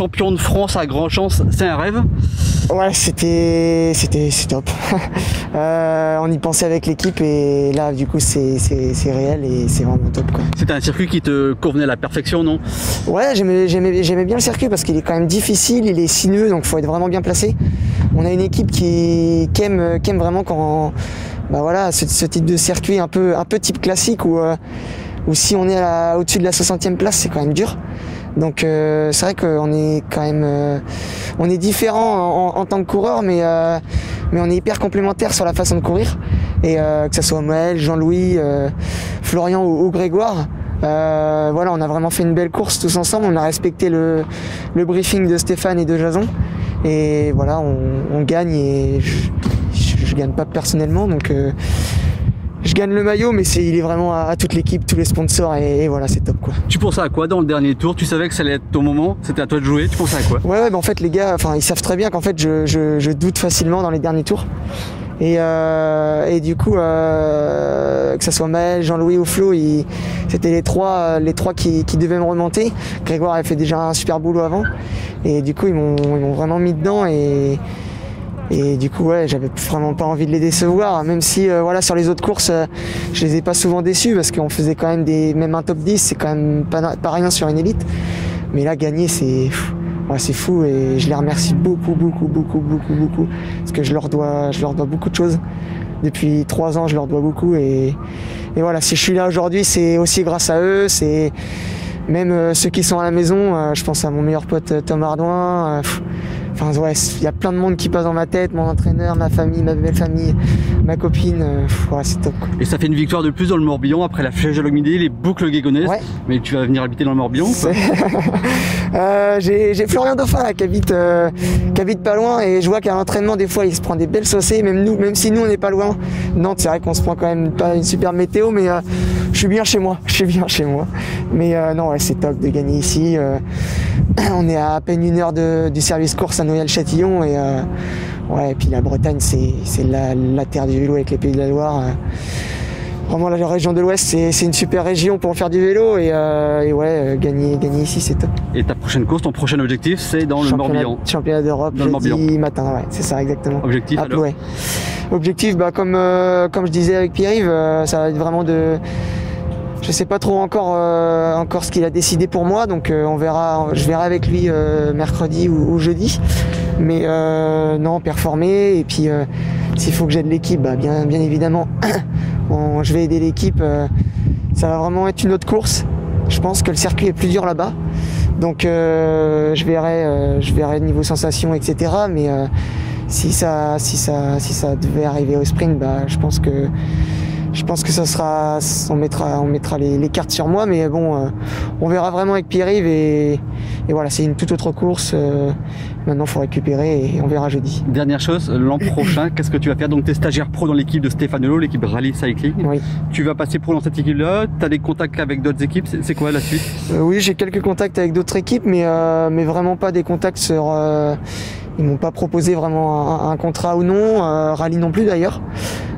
champion de France à Grand Champs, c'est un rêve? Ouais, c'était top. On y pensait avec l'équipe et là du coup c'est réel et c'est vraiment top, quoi. C'était un circuit qui te convenait à la perfection, non? Ouais, j'aimais bien le circuit parce qu'il est quand même difficile, il est sinueux, donc il faut être vraiment bien placé. On a une équipe qui aime vraiment quand, bah voilà, ce type de circuit un peu type classique où si on est au-dessus de la 60e place, c'est quand même dur. Donc c'est vrai qu'on est quand même on est différent en tant que coureur, mais on est hyper complémentaires sur la façon de courir. Et que ce soit Maël, Jean-Louis, Florian ou Grégoire, voilà, on a vraiment fait une belle course tous ensemble. On a respecté le briefing de Stéphane et de Jason. Et voilà, on gagne et je gagne pas personnellement, donc je gagne le maillot, mais il est vraiment à toute l'équipe, tous les sponsors, et voilà, c'est top, quoi. Tu pensais à quoi dans le dernier tour? Tu savais que ça allait être ton moment, c'était à toi de jouer, tu pensais à quoi? Ouais, bah en fait les gars, ils savent très bien qu'en fait je doute facilement dans les derniers tours. Et du coup, que ce soit Maël, Jean-Louis ou Flo, c'était les trois qui devaient me remonter. Grégoire avait fait déjà un super boulot avant, et du coup ils m'ont vraiment mis dedans, et du coup, ouais, j'avais vraiment pas envie de les décevoir, même si voilà, sur les autres courses, je les ai pas souvent déçus parce qu'on faisait quand même même un top 10, c'est quand même pas rien sur une élite. Mais là, gagner, c'est fou, et je les remercie beaucoup parce que je leur dois beaucoup de choses. Depuis 3 ans, je leur dois beaucoup, et voilà, si je suis là aujourd'hui, c'est aussi grâce à eux. C'est même ceux qui sont à la maison, je pense à mon meilleur pote Tom Ardouin. Enfin ouais, il y a plein de monde qui passe dans ma tête, mon entraîneur, ma famille, ma belle famille, ma copine, ouais, c'est top, quoi. Et ça fait une victoire de plus dans le Morbihan après la Flèche de Longmidi, les boucles guégonaises. Ouais. Mais tu vas venir habiter dans le Morbihan, quoi. J'ai Florian Dauphin là, qui habite pas loin, et je vois qu'à l'entraînement des fois il se prend des belles saucées, même si nous on n'est pas loin. Nantes, c'est vrai qu'on se prend quand même pas une super météo, mais je suis bien chez moi. Mais non, ouais, c'est top de gagner ici. On est à peine 1 heure du service course à Noyelles-Châtillon, et ouais, et puis la Bretagne, c'est la terre du vélo avec les Pays de la Loire. Vraiment, la région de l'Ouest, c'est une super région pour en faire du vélo, et ouais, gagner ici, c'est top. Et ta prochaine course, ton prochain objectif, c'est dans le Morbihan? Championnat d'Europe, jeudi matin, ouais, c'est ça, exactement. Objectif alors? Ouais. Objectif, bah, comme je disais avec Pierre-Yves, ça va être vraiment de... Je sais pas trop encore ce qu'il a décidé pour moi, donc on verra. Je verrai avec lui mercredi ou jeudi. Mais non, performer, et puis s'il faut que j'aide l'équipe, bah, bien évidemment, je vais aider l'équipe. Ça va vraiment être une autre course. Je pense que le circuit est plus dur là-bas, donc je verrai niveau sensation, etc. Mais si ça devait arriver au sprint, bah, je pense que ça sera, on mettra les cartes sur moi, mais bon, on verra vraiment avec Pierre-Yves, et voilà, c'est une toute autre course. Maintenant, il faut récupérer, et on verra jeudi. Dernière chose, l'an prochain, qu'est-ce que tu vas faire? Donc, tu es stagiaire pro dans l'équipe de Stéphane Hulot, l'équipe Rally Cycling. Oui. Tu vas passer pro dans cette équipe-là? Tu as des contacts avec d'autres équipes? C'est quoi la suite? Oui, j'ai quelques contacts avec d'autres équipes, mais vraiment pas des contacts sur... Ils m'ont pas proposé vraiment un contrat ou non, Rally non plus d'ailleurs.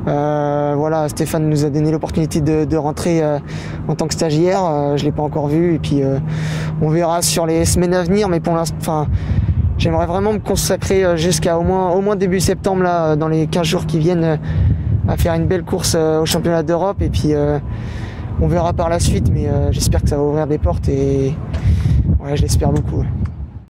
Voilà, Stéphane nous a donné l'opportunité de rentrer en tant que stagiaire. Je l'ai pas encore vu, et puis on verra sur les semaines à venir, mais pour l'instant, j'aimerais vraiment me consacrer jusqu'à au moins début septembre, là, dans les 15 jours qui viennent, à faire une belle course au championnat d'Europe, et puis on verra par la suite, mais j'espère que ça va ouvrir des portes, et ouais, je l'espère beaucoup. Ouais.